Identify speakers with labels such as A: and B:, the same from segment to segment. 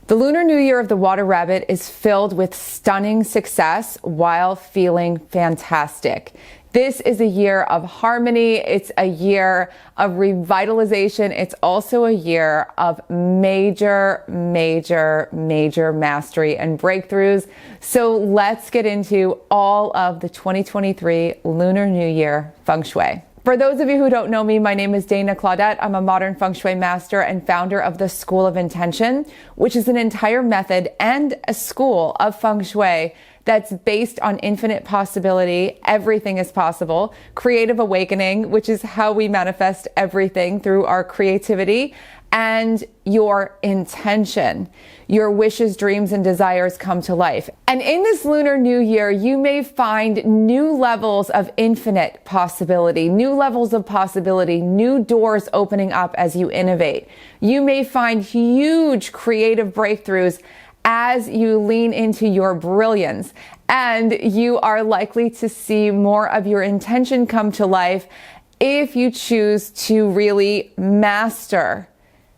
A: The Lunar New Year of the Water Rabbit is filled with stunning success while feeling fantastic. This is a year of harmony. It's a year of revitalization. It's also a year of major mastery and breakthroughs. So let's get into all of the 2023 Lunar New Year Feng Shui. For those of you who don't know me, my name is Claudat. I'm a modern Feng Shui master and founder of the School of Intention, which is an entire method and a school of Feng Shui that's based on infinite possibility. Everything is possible. Creative awakening, which is how we manifest everything through our creativity, and your intention. Your wishes, dreams, and desires come to life. And in this Lunar New Year, you may find new levels of infinite possibility, new levels of possibility, new doors opening up as you innovate. You may find huge creative breakthroughs as you lean into your brilliance, and you are likely to see more of your intention come to life if you choose to really master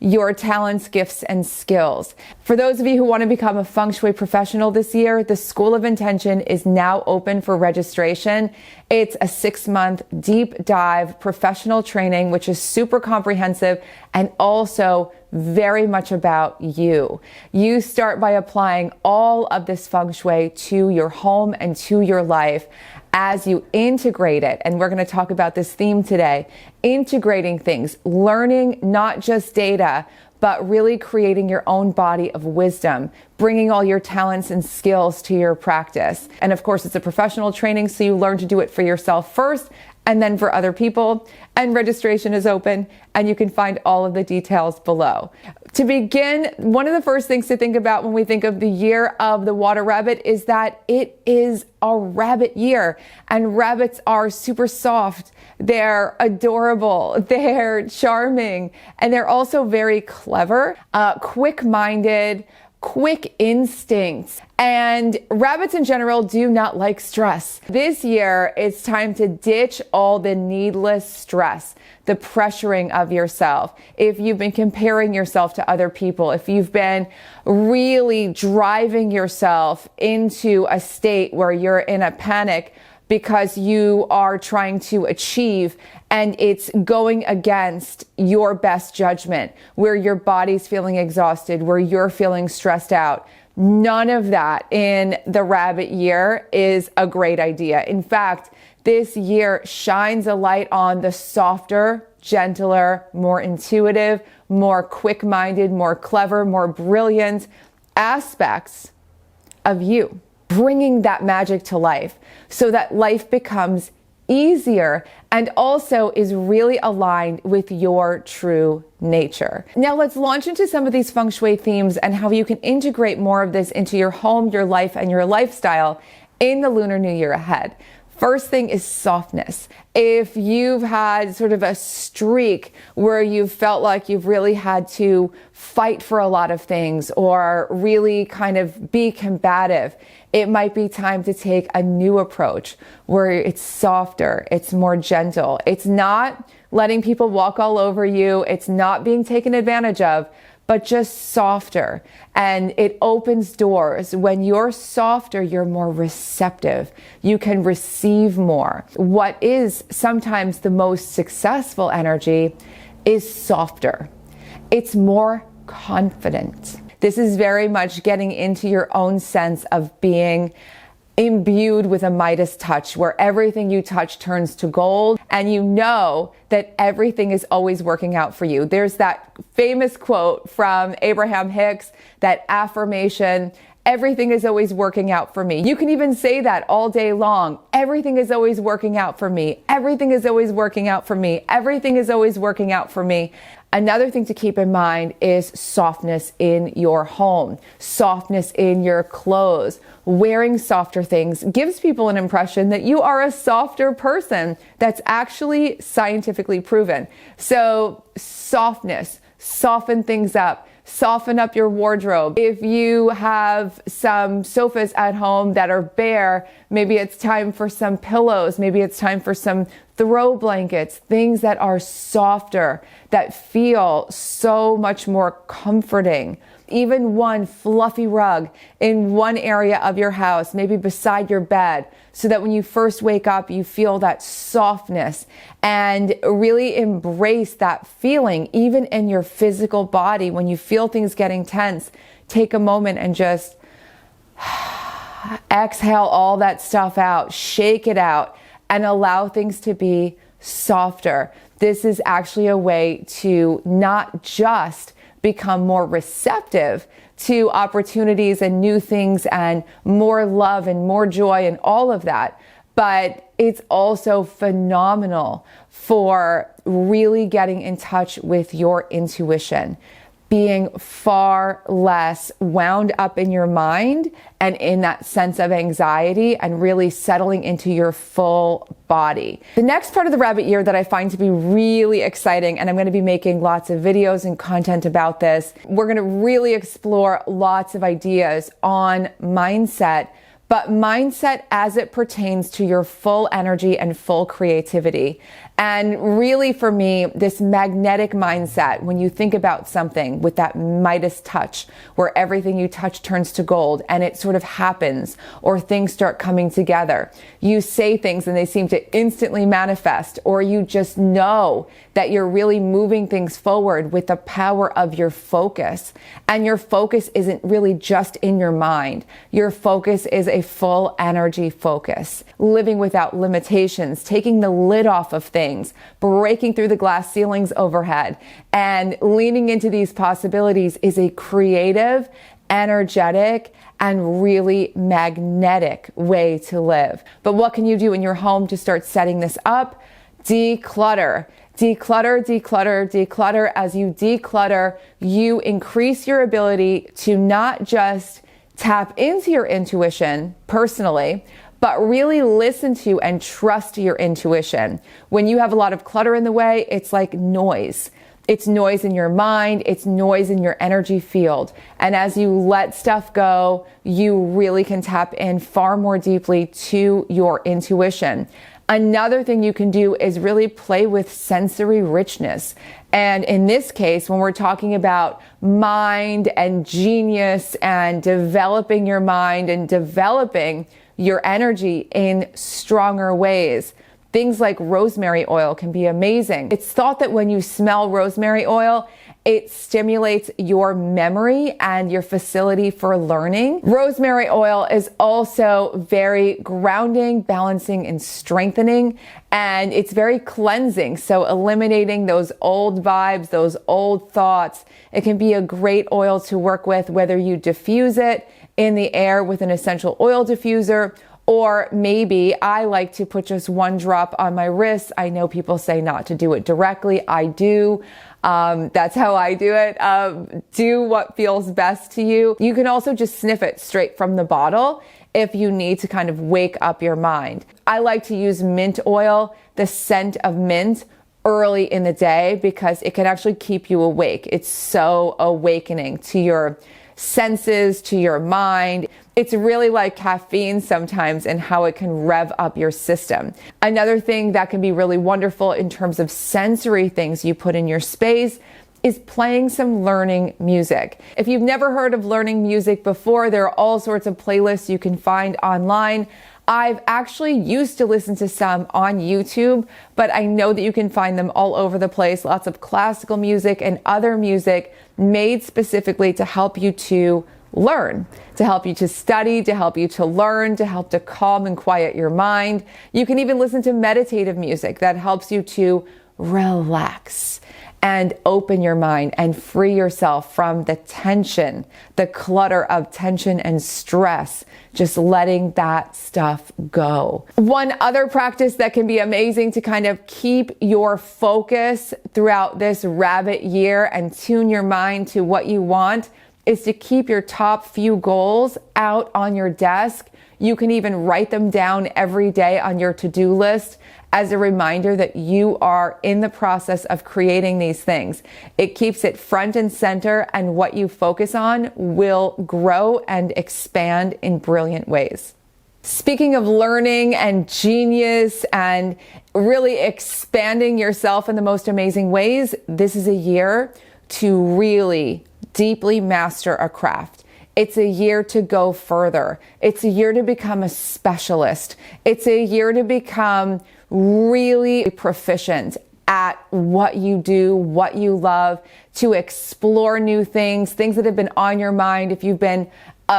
A: your talents, gifts, and skills. For those of you who want to become a Feng Shui professional this year, the School of Intention is now open for registration. It's a 6-month deep dive professional training, which is super comprehensive and also very much about you. You start by applying all of this Feng Shui to your home and to your life as you integrate it. And we're going to talk about this theme today, integrating things, learning not just data, but really creating your own body of wisdom, bringing all your talents and skills to your practice. And of course, it's a professional training, so you learn to do it for yourself first and then for other people. And registration is open, and you can find all of the details below. To begin, one of the first things to think about when we think of the year of the water rabbit is that it is a rabbit year, and rabbits are super soft. They're adorable, they're charming, and they're also very clever, quick-minded, quick instincts. And rabbits in general do not like stress. This year, it's time to ditch all the needless stress, the pressuring of yourself. If you've been comparing yourself to other people, if you've been really driving yourself into a state where you're in a panic because you are trying to achieve and it's going against your best judgment, where your body's feeling exhausted, where you're feeling stressed out. None of that in the rabbit year is a great idea. In fact, this year shines a light on the softer, gentler, more intuitive, more quick-minded, more clever, more brilliant aspects of you, bringing that magic to life so that life becomes easier and also is really aligned with your true nature. Now let's launch into some of these Feng Shui themes and how you can integrate more of this into your home, your life, and your lifestyle in the Lunar New Year ahead. First thing is softness. If you've had sort of a streak where you've felt like you've really had to fight for a lot of things or really kind of be combative, it might be time to take a new approach where it's softer, it's more gentle. It's not letting people walk all over you. It's not being taken advantage of, but just softer. And it opens doors. When you're softer, you're more receptive. You can receive more. What is sometimes the most successful energy is softer. It's more confident. This is very much getting into your own sense of being imbued with a Midas touch, where everything you touch turns to gold, and you know that everything is always working out for you. There's that famous quote from Abraham Hicks, that affirmation, everything is always working out for me. You can even say that all day long. Everything is always working out for me. Everything is always working out for me. Everything is always working out for me. Another thing to keep in mind is softness in your home, softness in your clothes. Wearing softer things gives people an impression that you are a softer person. That's actually scientifically proven. So softness, soften things up. Soften up your wardrobe. If you have some sofas at home that are bare, maybe it's time for some pillows. Maybe it's time for some throw blankets, things that are softer, that feel so much more comforting. Even one fluffy rug in one area of your house, maybe beside your bed, so that when you first wake up, you feel that softness, and really embrace that feeling, even in your physical body. When you feel things getting tense, take a moment and just exhale all that stuff out, shake it out, and allow things to be softer. This is actually a way to not just become more receptive to opportunities and new things and more love and more joy and all of that, but it's also phenomenal for really getting in touch with your intuition, being far less wound up in your mind and in that sense of anxiety, and really settling into your full body. The next part of the Rabbit Year that I find to be really exciting, and I'm going to be making lots of videos and content about this, we're going to really explore lots of ideas on mindset, but mindset as it pertains to your full energy and full creativity. And really, for me, this magnetic mindset, when you think about something with that Midas touch, where everything you touch turns to gold and it sort of happens, or things start coming together. You say things and they seem to instantly manifest, or you just know that you're really moving things forward with the power of your focus. And your focus isn't really just in your mind. Your focus is a full energy focus, living without limitations, taking the lid off of things, breaking through the glass ceilings overhead, and leaning into these possibilities is a creative, energetic, and really magnetic way to live. But what can you do in your home to start setting this up? Declutter. Declutter, declutter, declutter. As you declutter, you increase your ability to not just tap into your intuition personally, but really listen to and trust your intuition. When you have a lot of clutter in the way, it's like noise. It's noise in your mind, it's noise in your energy field. And as you let stuff go, you really can tap in far more deeply to your intuition. Another thing you can do is really play with sensory richness. And in this case, when we're talking about mind and genius and developing your mind and developing your energy in stronger ways, things like rosemary oil can be amazing. It's thought that when you smell rosemary oil, it stimulates your memory and your facility for learning. Rosemary oil is also very grounding, balancing, and strengthening, and it's very cleansing. So eliminating those old vibes, those old thoughts, it can be a great oil to work with, whether you diffuse it in the air with an essential oil diffuser, or maybe I like to put just one drop on my wrist. I know people say not to do it directly. I do. That's how I do it. Do what feels best to you. You can also just sniff it straight from the bottle if you need to kind of wake up your mind. I like to use mint oil, the scent of mint, early in the day because it can actually keep you awake. It's so awakening to your senses, to your mind. It's really like caffeine sometimes and how it can rev up your system. Another thing that can be really wonderful in terms of sensory things you put in your space is playing some learning music. If you've never heard of learning music before, there are all sorts of playlists you can find online. I've actually used to listen to some on YouTube, but I know that you can find them all over the place. Lots of classical music and other music made specifically to help you to learn, to help you to study, to help you to learn, to help to calm and quiet your mind. You can even listen to meditative music that helps you to relax and open your mind and free yourself from the tension, the clutter of tension and stress, just letting that stuff go. One other practice that can be amazing to kind of keep your focus throughout this Rabbit Year and tune your mind to what you want is to keep your top few goals out on your desk. You can even write them down every day on your to-do list as a reminder that you are in the process of creating these things. It keeps it front and center, and what you focus on will grow and expand in brilliant ways. Speaking of learning and genius and really expanding yourself in the most amazing ways, this is a year to really deeply master a craft. It's a year to go further. It's a year to become a specialist. It's a year to become really proficient at what you do, what you love, to explore new things, things that have been on your mind. If you've been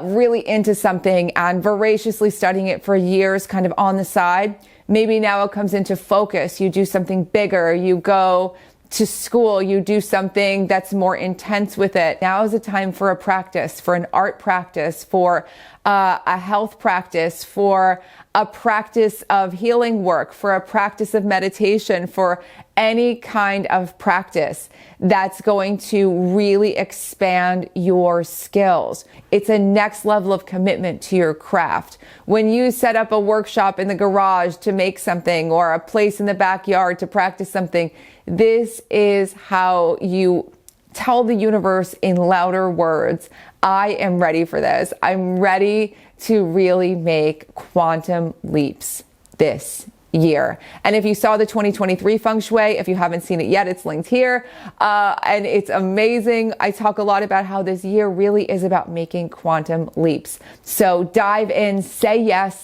A: really into something and voraciously studying it for years, kind of on the side, maybe now it comes into focus. You do something bigger. You go to school, you do something that's more intense with it. Now is a time for a practice, for an art practice, for a health practice, for a practice of healing work, for a practice of meditation, for any kind of practice that's going to really expand your skills. It's a next level of commitment to your craft. When you set up a workshop in the garage to make something, or a place in the backyard to practice something, this is how you tell the universe in louder words, I am ready for this. I'm ready to really make quantum leaps this year. And if you saw the 2023 Feng Shui, if you haven't seen it yet, it's linked here. And it's amazing. I talk a lot about how this year really is about making quantum leaps. So dive in, say yes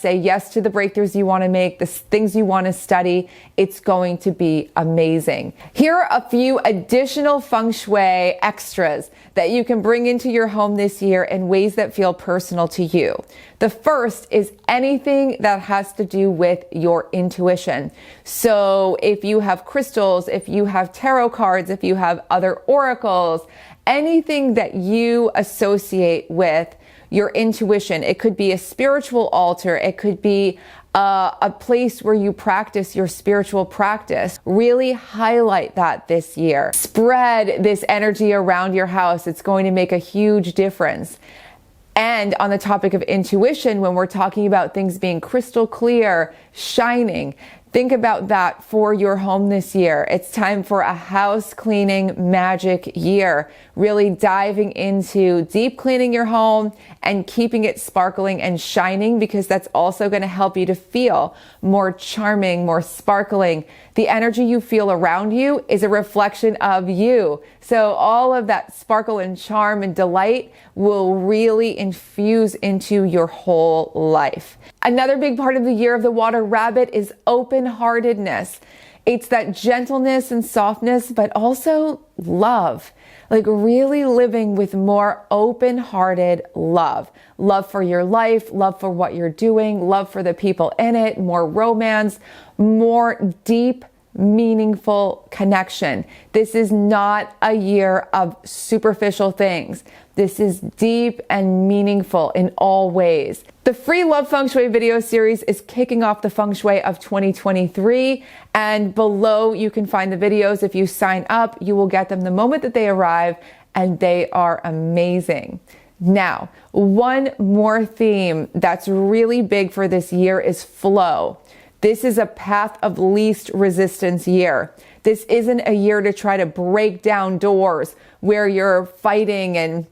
A: to the breakthroughs you want to make, the things you want to study. It's going to be amazing. Here are a few additional Feng Shui extras that you can bring into your home this year in ways that feel personal to you. The first is anything that has to do with your intuition. So if you have crystals, if you have tarot cards, if you have other oracles, anything that you associate with your intuition, it could be a spiritual altar, it could be a place where you practice your spiritual practice. Really highlight that this year. Spread this energy around your house. It's going to make a huge difference. And on the topic of intuition, when we're talking about things being crystal clear, shining, think about that for your home this year. It's time for a house cleaning magic year. Really diving into deep cleaning your home and keeping it sparkling and shining, because that's also going to help you to feel more charming, more sparkling. The energy you feel around you is a reflection of you. So all of that sparkle and charm and delight will really infuse into your whole life. Another big part of the year of the water rabbit is open-heartedness. It's that gentleness and softness, but also love. Like really living with more open-hearted love. Love for your life, love for what you're doing, love for the people in it, more romance, more deep, meaningful connection. This is not a year of superficial things. This is deep and meaningful in all ways. The free Love Feng Shui video series is kicking off the Feng Shui of 2023, and below you can find the videos. If you sign up, you will get them the moment that they arrive, and they are amazing. Now, one more theme that's really big for this year is flow. This is a path of least resistance year. This isn't a year to try to break down doors where you're fighting and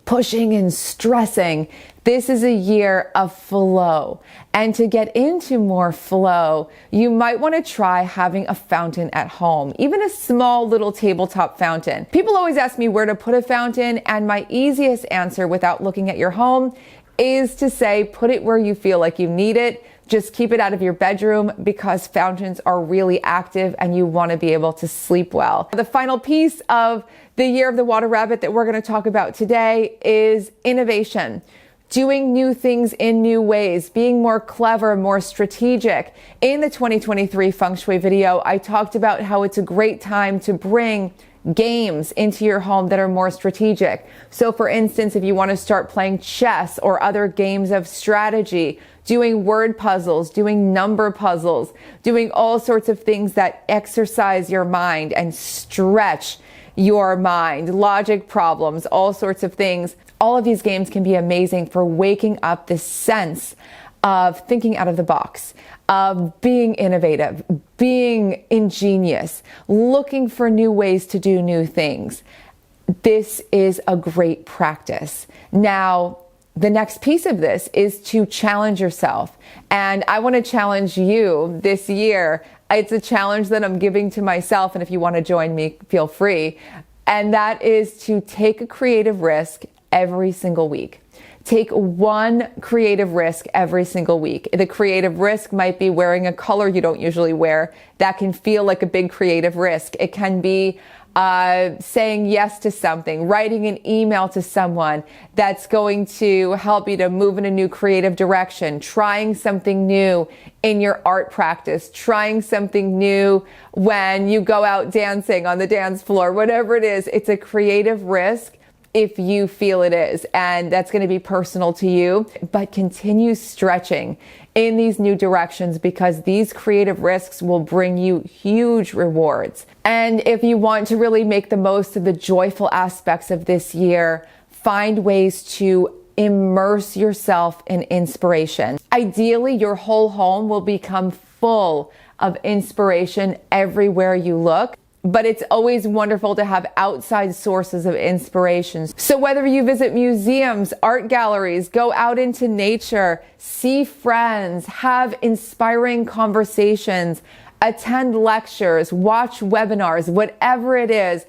A: pushing and stressing. This is a year of flow. And to get into more flow, you might want to try having a fountain at home, even a small little tabletop fountain. People always ask me where to put a fountain, and my easiest answer without looking at your home is to say, put it where you feel like you need it. Just keep it out of your bedroom, because fountains are really active and you want to be able to sleep well. The final piece of the year of the water rabbit that we're going to talk about today is innovation. Doing new things in new ways, being more clever, more strategic. In the 2023 Feng Shui video, I talked about how it's a great time to bring games into your home that are more strategic. So for instance, if you want to start playing chess or other games of strategy, doing word puzzles, doing number puzzles, doing all sorts of things that exercise your mind and stretch your mind, logic problems, all sorts of things. All of these games can be amazing for waking up this sense of thinking out of the box, of being innovative, being ingenious, looking for new ways to do new things. This is a great practice. Now, the next piece of this is to challenge yourself. And I want to challenge you this year. It's a challenge that I'm giving to myself. And if you want to join me, feel free. And that is to take a creative risk every single week. Take one creative risk every single week. The creative risk might be wearing a color you don't usually wear. That can feel like a big creative risk. It can be saying yes to something, writing an email to someone that's going to help you to move in a new creative direction, trying something new in your art practice, trying something new when you go out dancing on the dance floor, whatever it is. It's a creative risk if you feel it is, and that's going to be personal to you, but continue stretching in these new directions because these creative risks will bring you huge rewards. And if you want to really make the most of the joyful aspects of this year, find ways to immerse yourself in inspiration. Ideally, your whole home will become full of inspiration everywhere you look. But it's always wonderful to have outside sources of inspiration. So whether you visit museums, art galleries, go out into nature, see friends, have inspiring conversations, attend lectures, watch webinars, whatever it is,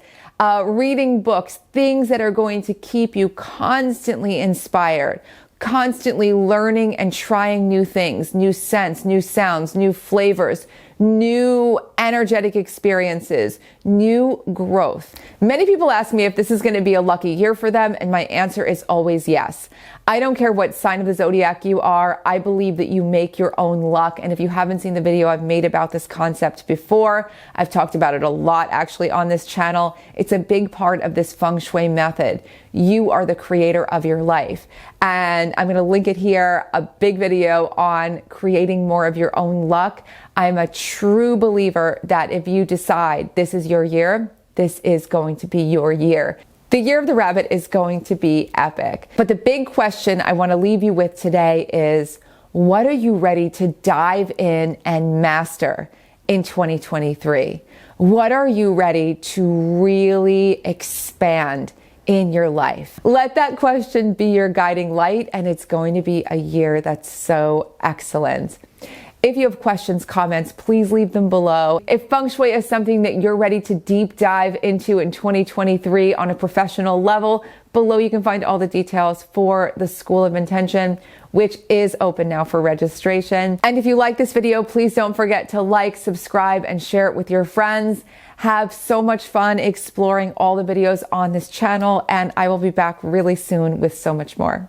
A: reading books, things that are going to keep you constantly inspired, constantly learning and trying new things, new scents, new sounds, new flavors, new energetic experiences, new growth. Many people ask me if this is going to be a lucky year for them, and my answer is always yes. I don't care what sign of the zodiac you are. I believe that you make your own luck. And if you haven't seen the video I've made about this concept before, I've talked about it a lot actually on this channel. It's a big part of this feng shui method. You are the creator of your life. And I'm going to link it here, a big video on creating more of your own luck. I'm a true believer that if you decide this is your year, this is going to be your year. The year of the rabbit is going to be epic. But the big question I want to leave you with today is, what are you ready to dive in and master in 2023? What are you ready to really expand in your life? Let that question be your guiding light, and it's going to be a year that's so excellent. If you have questions, comments, please leave them below. If feng shui is something that you're ready to deep dive into in 2023 on a professional level, below you can find all the details for the School of Intention, which is open now for registration. And if you like this video, please don't forget to like, subscribe, and share it with your friends. Have so much fun exploring all the videos on this channel, and I will be back really soon with so much more.